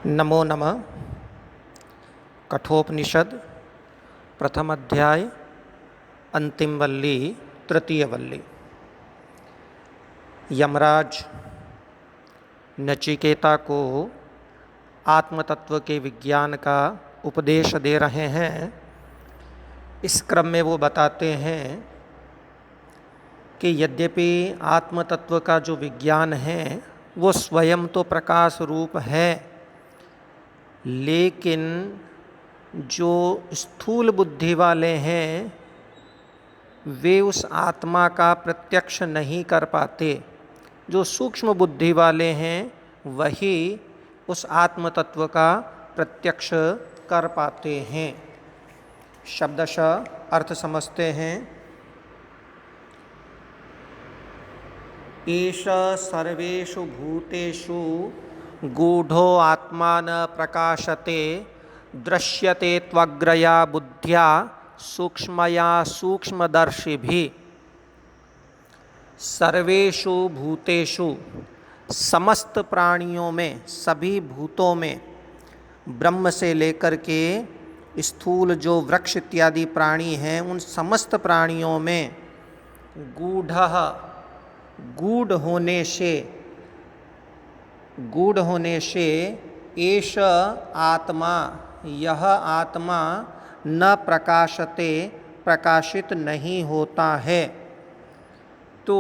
नमो नमः। कठोपनिषद प्रथम अध्याय अंतिम वल्ली तृतीय वल्ली। यमराज नचिकेता को आत्मतत्व के विज्ञान का उपदेश दे रहे हैं। इस क्रम में वो बताते हैं कि यद्यपि आत्मतत्व का जो विज्ञान है वो स्वयं तो प्रकाश रूप है, लेकिन जो स्थूल बुद्धि वाले हैं वे उस आत्मा का प्रत्यक्ष नहीं कर पाते। जो सूक्ष्म बुद्धि वाले हैं वही उस आत्म तत्व का प्रत्यक्ष कर पाते हैं। शब्दशः अर्थ समझते हैं। एष सर्वेषु भूतेषु गूढ़ो आत्मा न प्रकाशते दृश्यते त्वग्रया बुद्ध्या सूक्ष्मया सूक्ष्मदर्शिभिः। सर्वेषु भूतेषु समस्त प्राणियों में, सभी भूतों में, ब्रह्म से लेकर के स्थूल जो वृक्ष इत्यादि प्राणी हैं उन समस्त प्राणियों में गूढ़ः, गूढ़ होने से एष आत्मा, यह आत्मा न प्रकाशते, प्रकाशित नहीं होता है। तो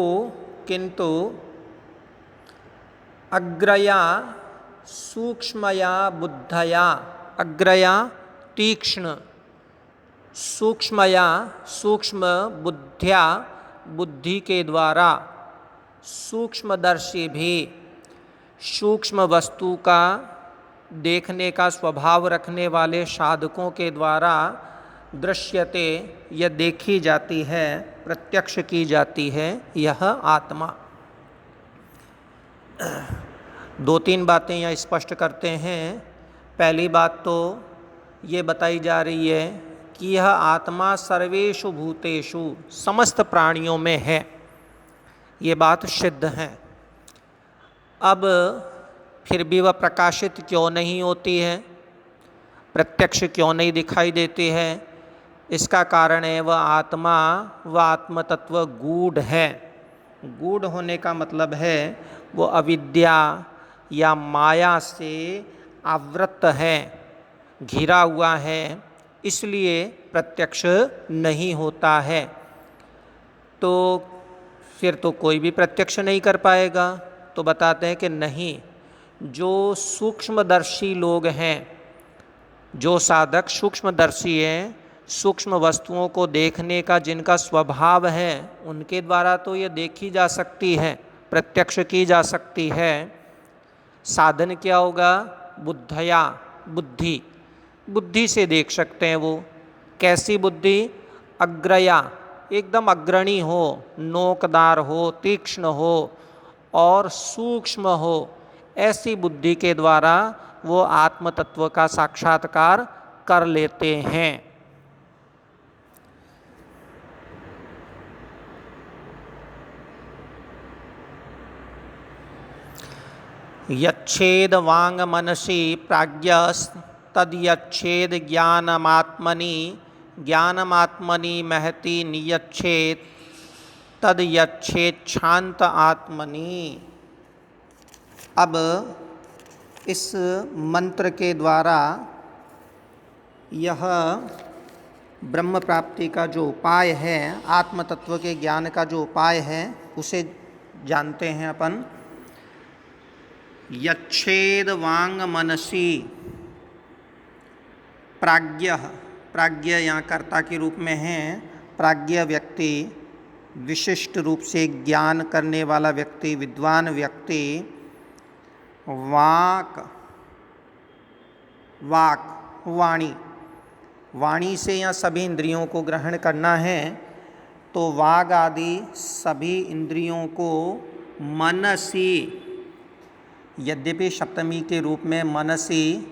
किंतु अग्रया सूक्ष्मया बुद्धया, अग्रया तीक्ष्ण, सूक्ष्मया सूक्ष्म बुद्ध्या, बुद्धि के द्वारा, सूक्ष्मदर्शी भी, सूक्ष्म वस्तु का देखने का स्वभाव रखने वाले साधकों के द्वारा दृश्यते, यह देखी जाती है, प्रत्यक्ष की जाती है यह आत्मा। दो तीन बातें यहाँ स्पष्ट करते हैं। पहली बात तो ये बताई जा रही है कि यह आत्मा सर्वेषु भूतेषु, समस्त प्राणियों में है। ये बात सिद्ध है। अब फिर भी वह प्रकाशित क्यों नहीं होती है, प्रत्यक्ष क्यों नहीं दिखाई देती है? इसका कारण है वह आत्मा, वह आत्मतत्व गूढ़ है। गूढ़ होने का मतलब है वो अविद्या या माया से आवृत है, घिरा हुआ है, इसलिए प्रत्यक्ष नहीं होता है। तो फिर तो कोई भी प्रत्यक्ष नहीं कर पाएगा। तो बताते हैं कि नहीं, जो सूक्ष्मदर्शी लोग हैं, जो साधक सूक्ष्मदर्शी हैं, सूक्ष्म वस्तुओं को देखने का जिनका स्वभाव है, उनके द्वारा तो ये देखी जा सकती है, प्रत्यक्ष की जा सकती है। साधन क्या होगा? बुद्धया, बुद्धि, बुद्धि से देख सकते हैं वो। कैसी बुद्धि? अग्रया, एकदम अग्रणी हो, नोकदार हो, तीक्ष्ण हो और सूक्ष्म हो, ऐसी बुद्धि के द्वारा वो आत्म तत्व का साक्षात्कार कर लेते हैं। यच्छेद वांग मनसि प्राज्ञस्तद्यच्छेद ज्ञानमात्मनि, ज्ञानमात्मनि महति नियच्छेद तद्यच्छेद शांत आत्मनि। अब इस मंत्र के द्वारा यह ब्रह्म प्राप्ति का जो उपाय है, आत्म तत्व के ज्ञान का जो उपाय है, उसे जानते हैं अपन। यच्छेद वांग मनसि प्राज्ञ, प्राज्ञ यहाँ कर्ता के रूप में है। प्राज्ञ व्यक्ति, विशिष्ट रूप से ज्ञान करने वाला व्यक्ति, विद्वान व्यक्ति, वाक, वाक वाणी, वाणी से यहाँ सभी इंद्रियों को ग्रहण करना है। तो वाग आदि सभी इंद्रियों को मनसी, यद्यपि सप्तमी के रूप में मनसी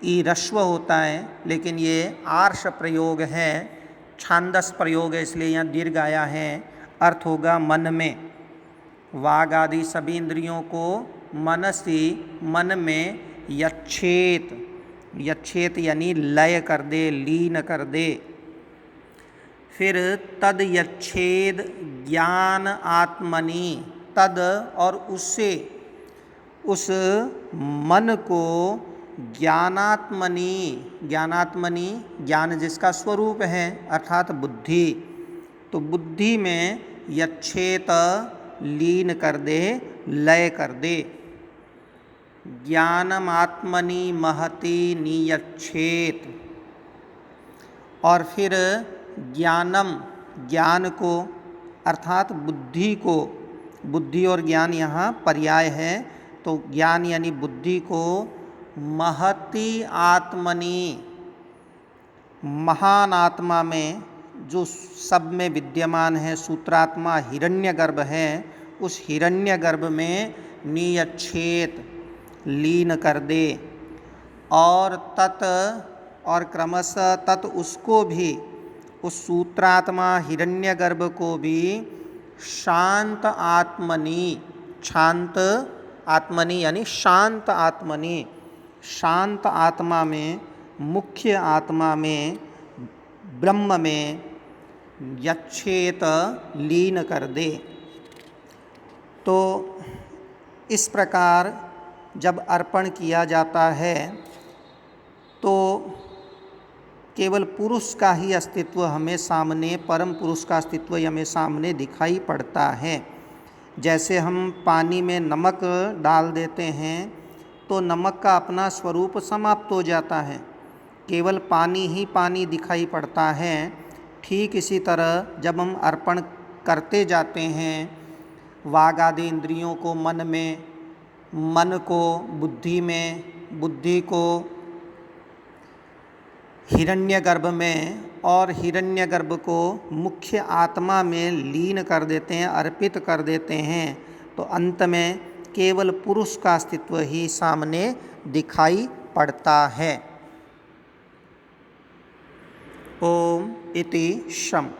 ई रस्व होता है, लेकिन ये आर्ष प्रयोग है, छांदस प्रयोग है, इसलिए यहाँ दीर्घ आया है। अर्थ होगा मन में। वाग आदि सभी इंद्रियों को मनसी, मन में यच्छेत, यच्छेत यानी लय कर दे, लीन कर दे। फिर तद यच्छेद ज्ञान आत्मनि, तद और उससे, उस मन को ज्ञानात्मनि, ज्ञानात्मनि ज्ञान जिसका स्वरूप है अर्थात बुद्धि, तो बुद्धि में यच्छेत लीन कर दे, लय कर दे। ज्ञानमात्मनि महति नियच्छेत, और फिर ज्ञानम ज्ञान को अर्थात बुद्धि को, बुद्धि और ज्ञान यहाँ पर्याय है, तो ज्ञान यानी बुद्धि को महति आत्मनि, महान आत्मा में, जो सब में विद्यमान है, सूत्रात्मा हिरण्यगर्भ है, उस हिरण्यगर्भ में नियच्छेत लीन कर दे। और तत्, और क्रमशः तत् उसको भी, उस सूत्रात्मा हिरण्यगर्भ को भी शांत आत्मनि, शांत आत्मनि यानी शांत आत्मनि, शांत आत्मा में, मुख्य आत्मा में, ब्रह्म में यच्छेत लीन कर दे। तो इस प्रकार जब अर्पण किया जाता है तो केवल पुरुष का ही अस्तित्व हमें सामने, परम पुरुष का अस्तित्व हमें सामने दिखाई पड़ता है। जैसे हम पानी में नमक डाल देते हैं तो नमक का अपना स्वरूप समाप्त हो जाता है, केवल पानी ही पानी दिखाई पड़ता है। ठीक इसी तरह जब हम अर्पण करते जाते हैं वाग आदि इंद्रियों को मन में, मन को बुद्धि में, बुद्धि को हिरण्यगर्भ में, और हिरण्यगर्भ को मुख्य आत्मा में लीन कर देते हैं, अर्पित कर देते हैं, तो अंत में केवल पुरुष का अस्तित्व ही सामने दिखाई पड़ता है। ओम इति शम।